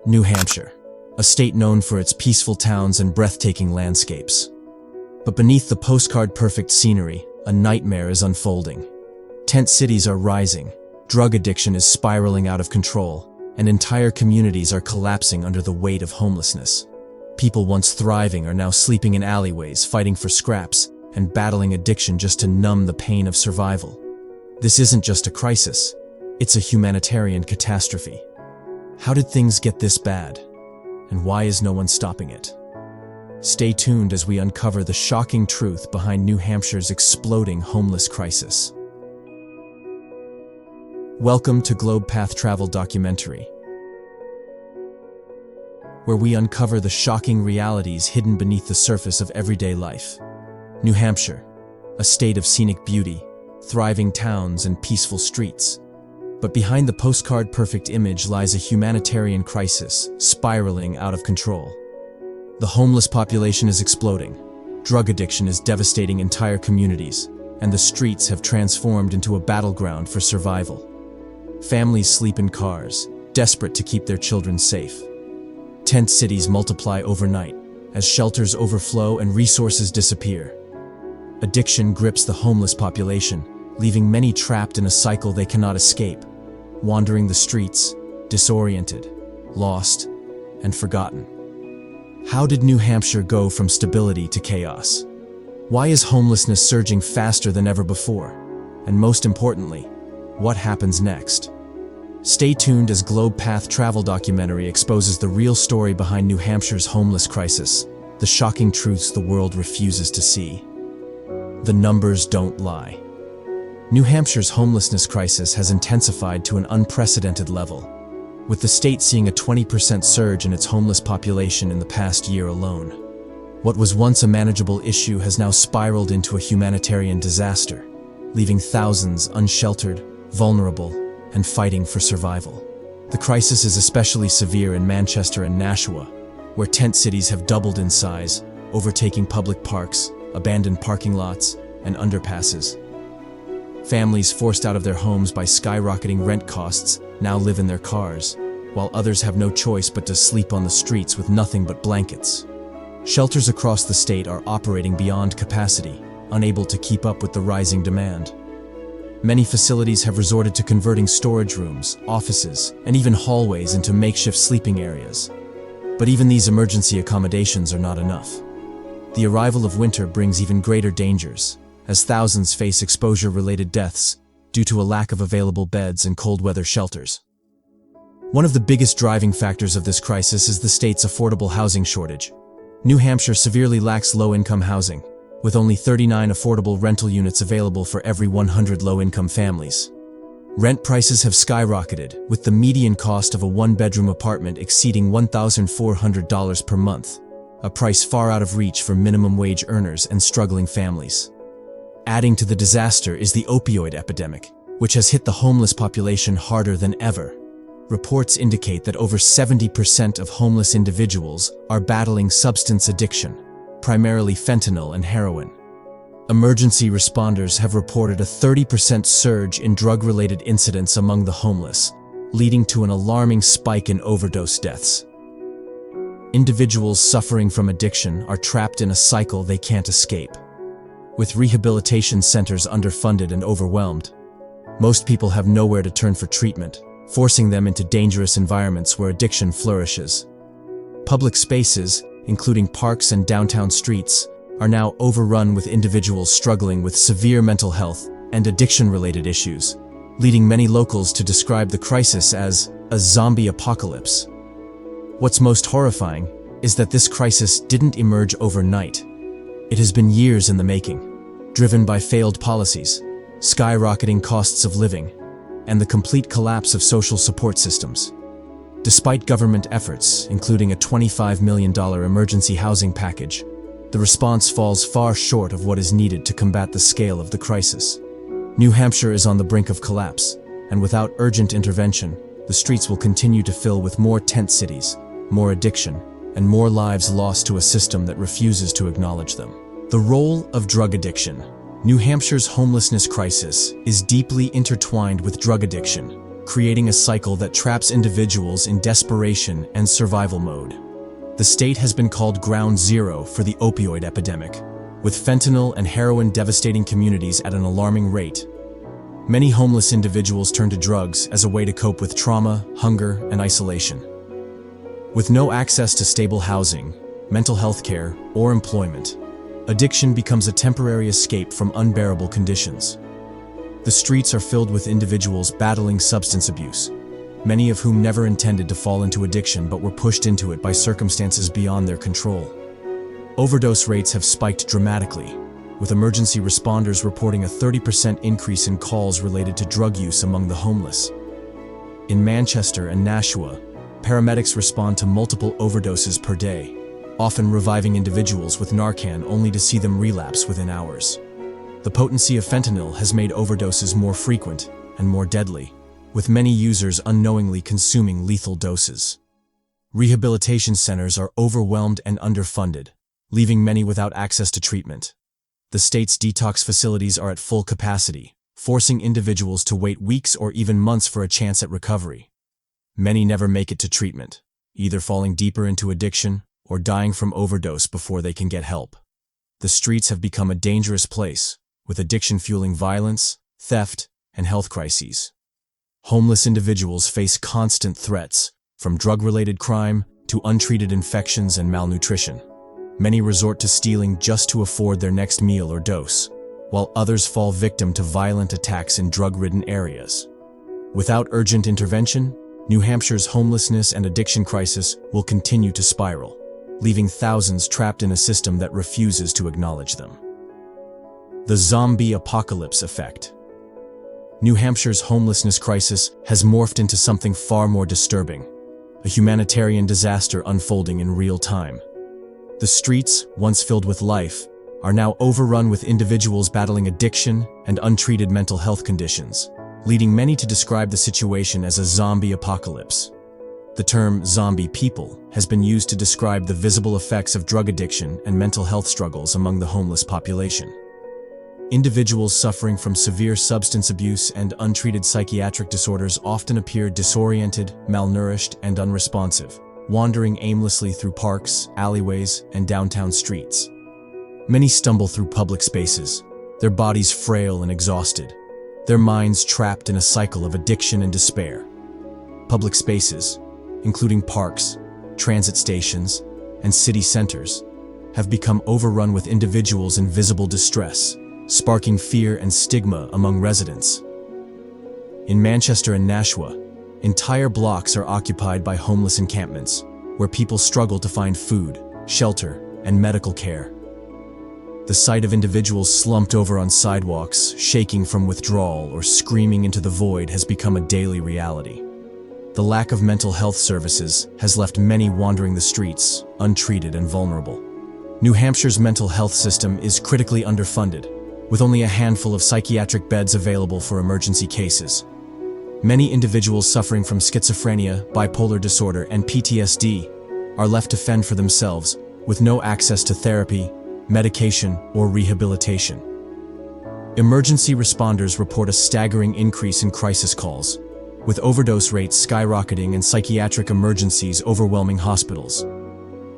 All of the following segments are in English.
New Hampshire, a state known for its peaceful towns and breathtaking landscapes. But beneath the postcard-perfect scenery, a nightmare is unfolding. Tent cities are rising, drug addiction is spiraling out of control, and entire communities are collapsing under the weight of homelessness. People once thriving are now sleeping in alleyways, fighting for scraps, and battling addiction just to numb the pain of survival. This isn't just a crisis, it's a humanitarian catastrophe. How did things get this bad? And why is no one stopping it? Stay tuned as we uncover the shocking truth behind New Hampshire's exploding homeless crisis. Welcome to Globe Path Travel Documentary, where we uncover the shocking realities hidden beneath the surface of everyday life. New Hampshire, a state of scenic beauty, thriving towns and peaceful streets. But behind the postcard-perfect image lies a humanitarian crisis spiraling out of control. The homeless population is exploding, drug addiction is devastating entire communities, and the streets have transformed into a battleground for survival. Families sleep in cars, desperate to keep their children safe. Tent cities multiply overnight, as shelters overflow and resources disappear. Addiction grips the homeless population, leaving many trapped in a cycle they cannot escape, wandering the streets, disoriented, lost, and forgotten. How did New Hampshire go from stability to chaos? Why is homelessness surging faster than ever before? And most importantly, what happens next? Stay tuned as Globe Path Travel Documentary exposes the real story behind New Hampshire's homeless crisis, the shocking truths the world refuses to see. The numbers don't lie. New Hampshire's homelessness crisis has intensified to an unprecedented level, with the state seeing a 20% surge in its homeless population in the past year alone. What was once a manageable issue has now spiraled into a humanitarian disaster, leaving thousands unsheltered, vulnerable, and fighting for survival. The crisis is especially severe in Manchester and Nashua, where tent cities have doubled in size, overtaking public parks, abandoned parking lots, and underpasses. Families forced out of their homes by skyrocketing rent costs now live in their cars, while others have no choice but to sleep on the streets with nothing but blankets. Shelters across the state are operating beyond capacity, unable to keep up with the rising demand. Many facilities have resorted to converting storage rooms, offices, and even hallways into makeshift sleeping areas. But even these emergency accommodations are not enough. The arrival of winter brings even greater dangers, as thousands face exposure-related deaths due to a lack of available beds and cold weather shelters. One of the biggest driving factors of this crisis is the state's affordable housing shortage. New Hampshire severely lacks low-income housing, with only 39 affordable rental units available for every 100 low-income families. Rent prices have skyrocketed, with the median cost of a one-bedroom apartment exceeding $1,400 per month, a price far out of reach for minimum wage earners and struggling families. Adding to the disaster is the opioid epidemic, which has hit the homeless population harder than ever. Reports indicate that over 70% of homeless individuals are battling substance addiction, primarily fentanyl and heroin. Emergency responders have reported a 30% surge in drug-related incidents among the homeless, leading to an alarming spike in overdose deaths. Individuals suffering from addiction are trapped in a cycle they can't escape. With rehabilitation centers underfunded and overwhelmed, most people have nowhere to turn for treatment, forcing them into dangerous environments where addiction flourishes. Public spaces, including parks and downtown streets, are now overrun with individuals struggling with severe mental health and addiction-related issues, leading many locals to describe the crisis as a zombie apocalypse. What's most horrifying is that this crisis didn't emerge overnight. It has been years in the making, driven by failed policies, skyrocketing costs of living, and the complete collapse of social support systems. Despite government efforts, including a $25 million emergency housing package, the response falls far short of what is needed to combat the scale of the crisis. New Hampshire is on the brink of collapse, and without urgent intervention, the streets will continue to fill with more tent cities, more addiction, and more lives lost to a system that refuses to acknowledge them. The role of drug addiction. New Hampshire's homelessness crisis is deeply intertwined with drug addiction, creating a cycle that traps individuals in desperation and survival mode. The state has been called ground zero for the opioid epidemic, with fentanyl and heroin devastating communities at an alarming rate. Many homeless individuals turn to drugs as a way to cope with trauma, hunger, and isolation. With no access to stable housing, mental health care, or employment, addiction becomes a temporary escape from unbearable conditions. The streets are filled with individuals battling substance abuse, many of whom never intended to fall into addiction but were pushed into it by circumstances beyond their control. Overdose rates have spiked dramatically, with emergency responders reporting a 30% increase in calls related to drug use among the homeless. In Manchester and Nashua, paramedics respond to multiple overdoses per day, often reviving individuals with Narcan only to see them relapse within hours. The potency of fentanyl has made overdoses more frequent and more deadly, with many users unknowingly consuming lethal doses. Rehabilitation centers are overwhelmed and underfunded, leaving many without access to treatment. The state's detox facilities are at full capacity, forcing individuals to wait weeks or even months for a chance at recovery. Many never make it to treatment, either falling deeper into addiction or dying from overdose before they can get help. The streets have become a dangerous place, with addiction fueling violence, theft, and health crises. Homeless individuals face constant threats, from drug-related crime to untreated infections and malnutrition. Many resort to stealing just to afford their next meal or dose, while others fall victim to violent attacks in drug-ridden areas. Without urgent intervention, New Hampshire's homelessness and addiction crisis will continue to spiral, leaving thousands trapped in a system that refuses to acknowledge them. The zombie apocalypse effect. New Hampshire's homelessness crisis has morphed into something far more disturbing, a humanitarian disaster unfolding in real time. The streets, once filled with life, are now overrun with individuals battling addiction and untreated mental health conditions, leading many to describe the situation as a zombie apocalypse. The term zombie people has been used to describe the visible effects of drug addiction and mental health struggles among the homeless population. Individuals suffering from severe substance abuse and untreated psychiatric disorders often appear disoriented, malnourished, and unresponsive, wandering aimlessly through parks, alleyways, and downtown streets. Many stumble through public spaces, their bodies frail and exhausted, their minds trapped in a cycle of addiction and despair. Public spaces, including parks, transit stations, and city centers, have become overrun with individuals in visible distress, sparking fear and stigma among residents. In Manchester and Nashua, entire blocks are occupied by homeless encampments, where people struggle to find food, shelter, and medical care. The sight of individuals slumped over on sidewalks, shaking from withdrawal or screaming into the void has become a daily reality. The lack of mental health services has left many wandering the streets, untreated and vulnerable. New Hampshire's mental health system is critically underfunded, with only a handful of psychiatric beds available for emergency cases. Many individuals suffering from schizophrenia, bipolar disorder, and PTSD are left to fend for themselves, with no access to therapy, medication, or rehabilitation. Emergency responders report a staggering increase in crisis calls, with overdose rates skyrocketing and psychiatric emergencies overwhelming hospitals.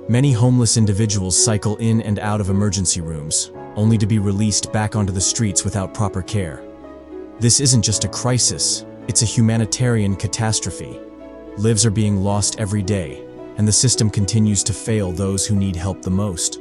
Many homeless individuals cycle in and out of emergency rooms, only to be released back onto the streets without proper care. This isn't just a crisis, it's a humanitarian catastrophe. Lives are being lost every day, and the system continues to fail those who need help the most.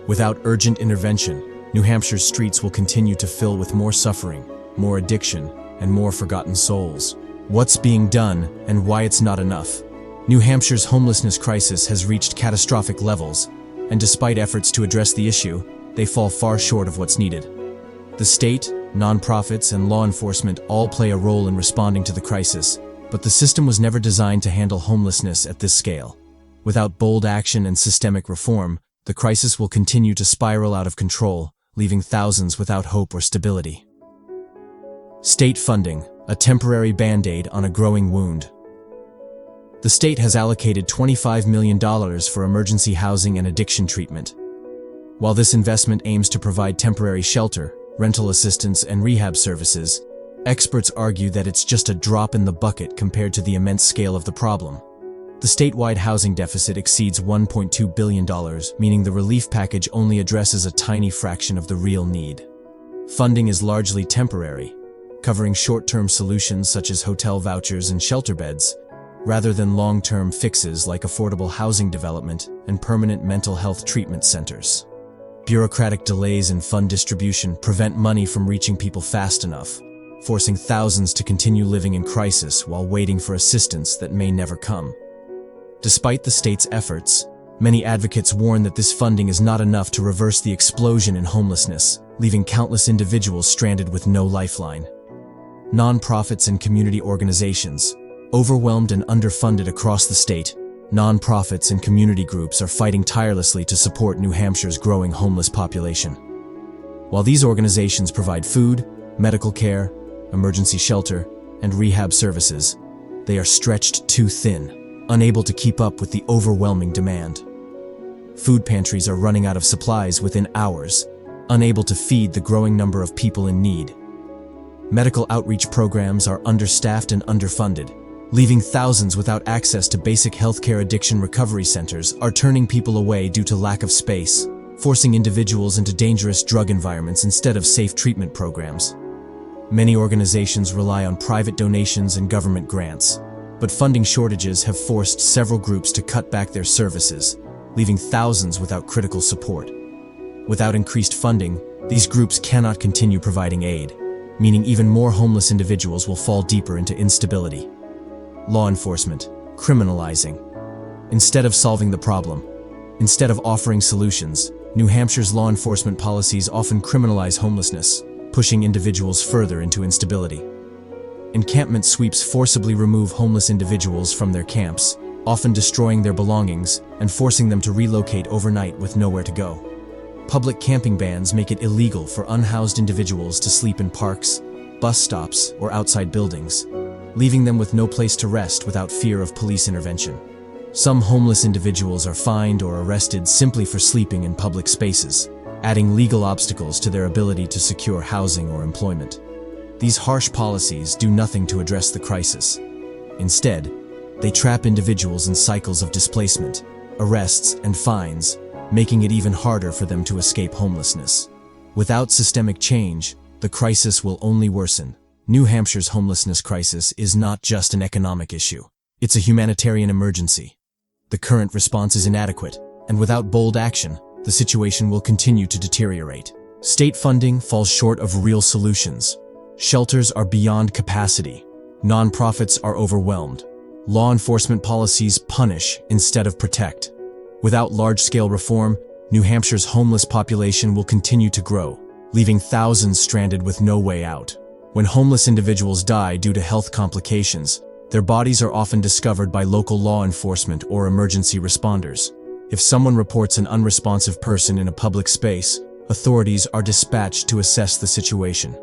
Without urgent intervention, New Hampshire's streets will continue to fill with more suffering, more addiction, and more forgotten souls. What's being done and why it's not enough? New Hampshire's homelessness crisis has reached catastrophic levels, and despite efforts to address the issue, they fall far short of what's needed. The state, nonprofits, and law enforcement all play a role in responding to the crisis, but the system was never designed to handle homelessness at this scale. Without bold action and systemic reform, the crisis will continue to spiral out of control, leaving thousands without hope or stability. State funding, a temporary band-aid on a growing wound. The state has allocated $25 million for emergency housing and addiction treatment. While this investment aims to provide temporary shelter, rental assistance, and rehab services, Experts argue that it's just a drop in the bucket compared to the immense scale of the problem. The statewide housing deficit exceeds $1.2 billion, meaning the relief package only addresses a tiny fraction of the real need. Funding is largely temporary, covering short-term solutions such as hotel vouchers and shelter beds, rather than long-term fixes like affordable housing development and permanent mental health treatment centers. Bureaucratic delays in fund distribution prevent money from reaching people fast enough, forcing thousands to continue living in crisis while waiting for assistance that may never come. Despite the state's efforts, many advocates warn that this funding is not enough to reverse the explosion in homelessness, leaving countless individuals stranded with no lifeline. Nonprofits and community organizations, overwhelmed and underfunded across the state, nonprofits and community groups are fighting tirelessly to support New Hampshire's growing homeless population. While these organizations provide food, medical care, emergency shelter, and rehab services, they are stretched too thin, unable to keep up with the overwhelming demand. Food pantries are running out of supplies within hours, unable to feed the growing number of people in need. Medical outreach programs are understaffed and underfunded, leaving thousands without access to basic healthcare. Addiction recovery centers are turning people away due to lack of space, forcing individuals into dangerous drug environments instead of safe treatment programs. Many organizations rely on private donations and government grants, but funding shortages have forced several groups to cut back their services, leaving thousands without critical support. Without increased funding, these groups cannot continue providing aid, meaning even more homeless individuals will fall deeper into instability. Law enforcement, criminalizing. Instead of solving the problem, instead of offering solutions, New Hampshire's law enforcement policies often criminalize homelessness, pushing individuals further into instability. Encampment sweeps forcibly remove homeless individuals from their camps, often destroying their belongings and forcing them to relocate overnight with nowhere to go. Public camping bans make it illegal for unhoused individuals to sleep in parks, bus stops, or outside buildings, leaving them with no place to rest without fear of police intervention. Some homeless individuals are fined or arrested simply for sleeping in public spaces, adding legal obstacles to their ability to secure housing or employment. These harsh policies do nothing to address the crisis. Instead, they trap individuals in cycles of displacement, arrests, and fines, making it even harder for them to escape homelessness. Without systemic change, the crisis will only worsen. New Hampshire's homelessness crisis is not just an economic issue. It's a humanitarian emergency. The current response is inadequate, and without bold action, the situation will continue to deteriorate. State funding falls short of real solutions. Shelters are beyond capacity. Nonprofits are overwhelmed. Law enforcement policies punish instead of protect. Without large-scale reform, New Hampshire's homeless population will continue to grow, leaving thousands stranded with no way out. When homeless individuals die due to health complications, their bodies are often discovered by local law enforcement or emergency responders. If someone reports an unresponsive person in a public space, authorities are dispatched to assess the situation.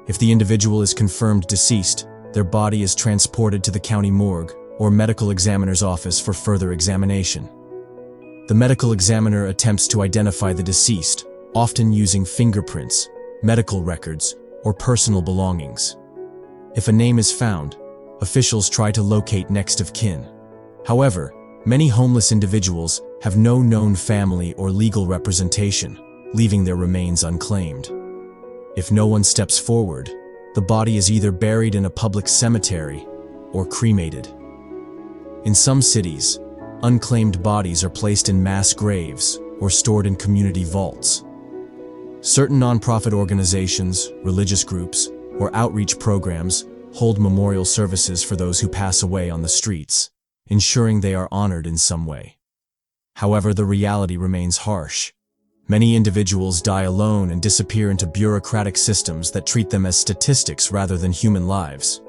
If the individual is confirmed deceased, their body is transported to the county morgue or medical examiner's office for further examination. The medical examiner attempts to identify the deceased, often using fingerprints, medical records, or personal belongings. If a name is found, officials try to locate next of kin. However, many homeless individuals have no known family or legal representation, leaving their remains unclaimed. If no one steps forward, the body is either buried in a public cemetery or cremated. In some cities, unclaimed bodies are placed in mass graves or stored in community vaults. Certain nonprofit organizations, religious groups, or outreach programs hold memorial services for those who pass away on the streets, ensuring they are honored in some way. However, the reality remains harsh. Many individuals die alone and disappear into bureaucratic systems that treat them as statistics rather than human lives.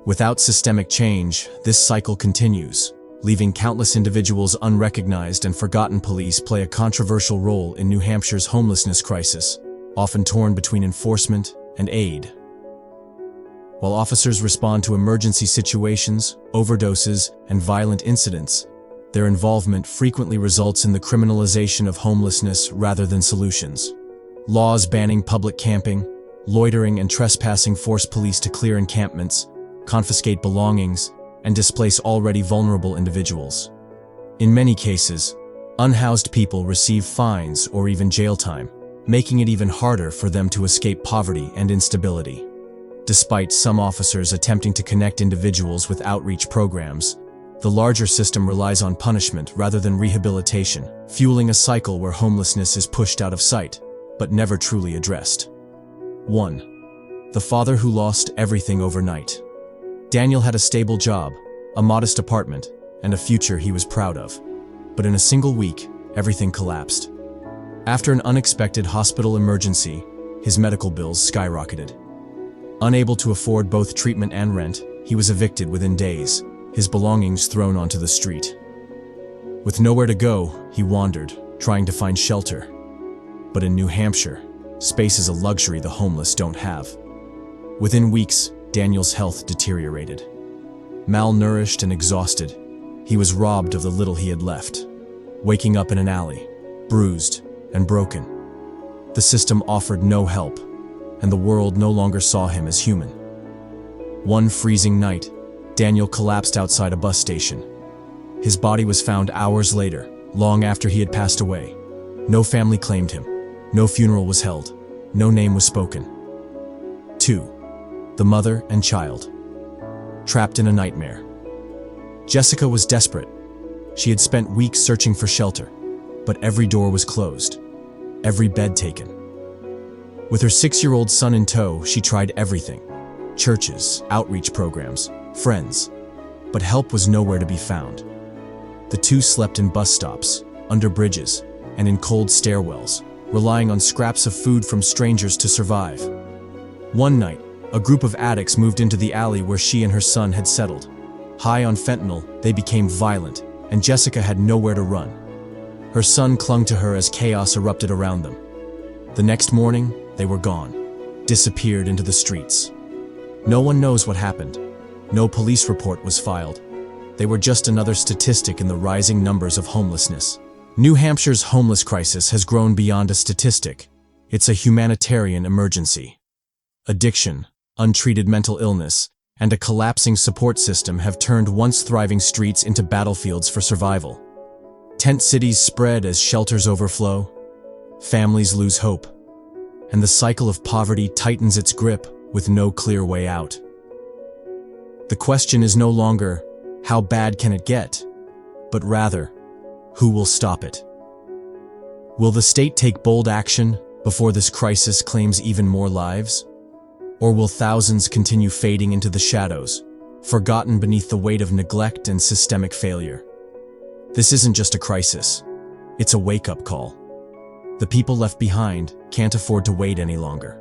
Without systemic change, this cycle continues, leaving countless individuals unrecognized and forgotten. Police play a controversial role in New Hampshire's homelessness crisis, often torn between enforcement and aid. While officers respond to emergency situations, overdoses, and violent incidents, their involvement frequently results in the criminalization of homelessness rather than solutions. Laws banning public camping, Loitering and trespassing force police to clear encampments, confiscate belongings, and displace already vulnerable individuals. In many cases, unhoused people receive fines or even jail time, making it even harder for them to escape poverty and instability. Despite some officers attempting to connect individuals with outreach programs, the larger system relies on punishment rather than rehabilitation, fueling a cycle where homelessness is pushed out of sight, but never truly addressed. 1. The father who lost everything overnight. Daniel had a stable job, a modest apartment, and a future he was proud of. But in a single week, everything collapsed. After an unexpected hospital emergency, his medical bills skyrocketed. Unable to afford both treatment and rent, he was evicted within days, his belongings thrown onto the street. With nowhere to go, he wandered, trying to find shelter. But in New Hampshire, space is a luxury the homeless don't have. Within weeks, Daniel's health deteriorated. Malnourished and exhausted, he was robbed of the little he had left, waking up in an alley, bruised and broken. The system offered no help, and the world no longer saw him as human. One freezing night, Daniel collapsed outside a bus station. His body was found hours later, long after he had passed away. No family claimed him. No funeral was held. No name was spoken. 2. The mother and child. Trapped in a nightmare. Jessica was desperate. She had spent weeks searching for shelter, but every door was closed, every bed taken. With her 6-year-old son in tow, she tried everything: churches, outreach programs, friends. But help was nowhere to be found. The two slept in bus stops, under bridges, and in cold stairwells, relying on scraps of food from strangers to survive. One night, a group of addicts moved into the alley where she and her son had settled. High on fentanyl, they became violent, and Jessica had nowhere to run. Her son clung to her as chaos erupted around them. The next morning, they were gone, disappeared into the streets. No one knows what happened. No police report was filed. They were just another statistic in the rising numbers of homelessness. New Hampshire's homeless crisis has grown beyond a statistic. It's a humanitarian emergency. Addiction, untreated mental illness, and a collapsing support system have turned once thriving streets into battlefields for survival. Tent cities spread as shelters overflow. Families lose hope. And the cycle of poverty tightens its grip with no clear way out. The question is no longer, how bad can it get? But rather, who will stop it? Will the state take bold action before this crisis claims even more lives? Or will thousands continue fading into the shadows, forgotten beneath the weight of neglect and systemic failure? This isn't just a crisis. It's a wake-up call. The people left behind can't afford to wait any longer.